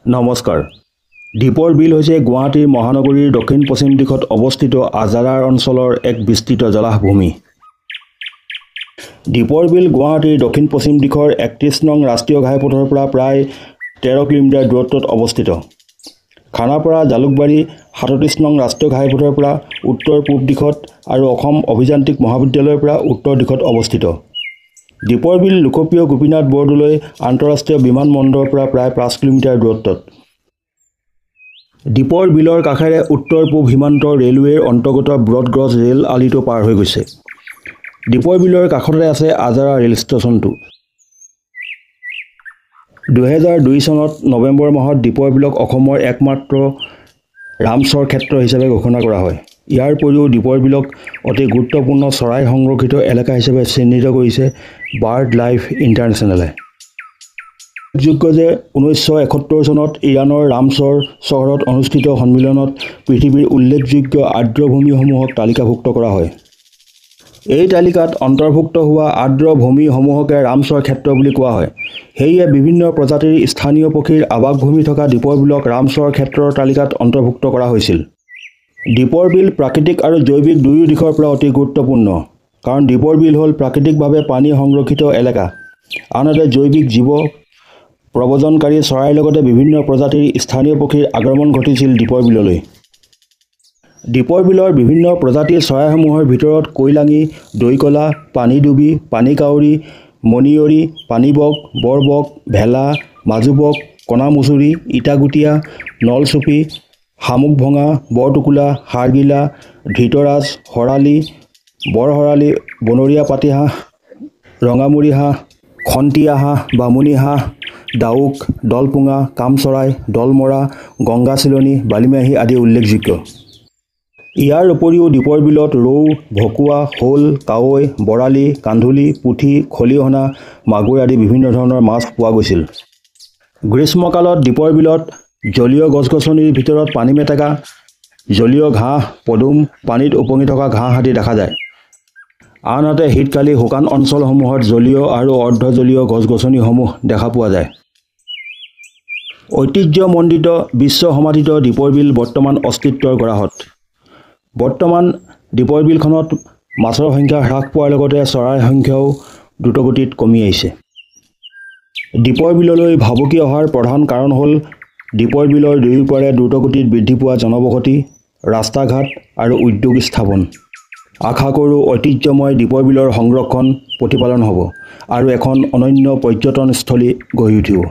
নমস্কাৰ। দীপৰ বিল হৈছে গুৱাহাটীৰ মহানগৰীৰ দক্ষিণ পশ্চিম দিশত অৱস্থিত আজাৰাৰ অঞ্চলৰ এক বিস্তৃত জলাহভূমি। দীপৰ বিল গুৱাহাটীৰ দক্ষিণ পশ্চিম দিশৰ ৩১ নং ৰাষ্ট্ৰীয় ঘাইপথৰ পৰা প্ৰায় ১৩ কিলোমিটাৰ দূৰত্বত অৱস্থিত। খানাপাৰা জালুকবাৰী ৩৭ নং ৰাষ্ট্ৰীয় ঘাইপথৰ পৰা উত্তৰ পূব দিশত আৰু অসম অভিযান্ত্ৰিক মহাবিদ্যালয়ৰ পৰা উত্তৰ দিশত অৱস্থিত। দীপৰ বিল লোকপ্ৰিয় গোপীনাথ বৰদলৈ আন্তঃৰাষ্ট্ৰীয় বিমানবন্দৰৰ পৰা প্ৰায় ৫ কিলোমিটাৰ দূৰত্বত। দীপৰ বিলৰ কাষেৰে উত্তৰ পূব সীমান্ত ৰেলৱেৰ অন্তৰ্গত ব্ৰডগজ ৰেল আলিটো পাৰ হৈ গৈছে। দীপৰ বিলৰ কাষতে আছে আজাৰা ৰেল ষ্টেচনটো। ২০০২ চনত নৱেম্বৰ মাহত দীপৰ বিলক অসমৰ একমাত্ৰ ৰামচৰ ক্ষেত্ৰ হিচাপে ঘোষণা কৰা হয়। ইয়াৰ উপৰিও দীপৰ বিলক অতি গুৰুত্বপূৰ্ণ চৰাই সংৰক্ষিত এলেকা হিচাপে চিহ্নিত কৰিছে বাৰ্ড লাইফ ইণ্টাৰনেশ্যনেলে। যোগ্য যে ১৯৭১ চনত ইৰাণৰ ৰামচৰ চহৰত অনুষ্ঠিত সন্মিলনত পৃথিৱীৰ উল্লেখযোগ্য আৰ্দ্ৰভূমিসমূহক তালিকাভুক্ত কৰা হয়। এই তালিকাত অন্তৰ্ভুক্ত হোৱা আৰ্দ্ৰভূমিসমূহকে ৰামচৰ ক্ষেত্ৰ বুলি কোৱা হয়। সেয়ে বিভিন্ন প্ৰজাতিৰ স্থানীয় পক্ষীৰ আৱাসভূমি থকা দীপৰ বিলক ৰামচৰ ক্ষেত্ৰৰ তালিকাত অন্তৰ্ভুক্ত কৰা হৈছিল। দীপৰ বিল প্ৰাকৃতিক আৰু জৈৱিক দুয়ো দিশৰ পৰা অতি গুৰুত্বপূৰ্ণ, কাৰণ দীপৰ বিল হ'ল প্ৰাকৃতিকভাৱে পানী সংৰক্ষিত এলেকা। আনহাতে জৈৱিক জীৱ প্ৰব্ৰজনকাৰী চৰাইৰ লগতে বিভিন্ন প্ৰজাতিৰ স্থানীয় পক্ষীৰ আগমন ঘটিছিল দীপৰ বিললৈ। দীপৰ বিলৰ বিভিন্ন প্ৰজাতিৰ চৰাইসমূহৰ ভিতৰত কৈলাঙি, দৈকলা, পানীডুবি, পানীকাউৰী, মণিয়ৰি, পানীবক, বৰবক, ভেলা, মাজুবক, কণামুচুৰি, ইটাগুটিয়া, নলচুপি, শামুকভঙা, বৰটোকোলা, হাড়গিলা, ধৃতৰাজ, শৰালী, বৰশৰালী, বনৰীয়া পাতিহাঁহ, ৰঙামুৰি হাঁহ, খন্তীয়া হাঁহ, বামুণী হাঁহ, ডাউক, দলপুঙা, কামচৰাই, দলমৰা, গংগা চিলনী, বালিমাহী আদি উল্লেখযোগ্য। ইয়াৰ উপৰিও দীপৰ বিলত ৰৌ, ভকুৱা, শ'ল, কাৱৈ, বৰালি, কান্ধুলি, পুঠি, খলিহনা, মাগুৰ আদি বিভিন্ন ধৰণৰ মাছ পোৱা গৈছিল। গ্ৰীষ্মকালত দীপৰ বিলত জলীয় গছ-গছনিৰ ভিতৰত পানী মেটেকা, জলীয় ঘাঁহ, পদুম, পানীত উপঙি থকা ঘাঁহ আদি দেখা যায়। আনহাতে শীতকালি শুকান অঞ্চলসমূহত জলীয় আৰু অৰ্ধজলীয় গছ-গছনিসমূহ দেখা পোৱা যায়। ঐতিহ্যমণ্ডিত বিশ্ব সমাধিত দীপৰ বিল বৰ্তমান অস্তিত্বৰ গৰাহত। বৰ্তমান দীপৰ বিলখনত মাছৰ সংখ্যা হ্ৰাস পোৱাৰ লগতে চৰাইৰ সংখ্যাও দ্ৰুতগতিত কমি আহিছে। দীপৰ বিললৈ ভাবুকি অহাৰ প্ৰধান কাৰণ হ'ল দীপৰ বিলৰ দুয়োপাৰে দ্ৰুতগতিত বৃদ্ধি পোৱা জনবসতি, ৰাস্তা-ঘাট আৰু উদ্যোগ স্থাপন। আশা কৰোঁ ঐতিহ্যময় দীপৰ বিলৰ সংৰক্ষণ প্ৰতিপালন হ'ব আৰু এখন অনন্য পৰ্যটনস্থলী গঢ়ি উঠিব।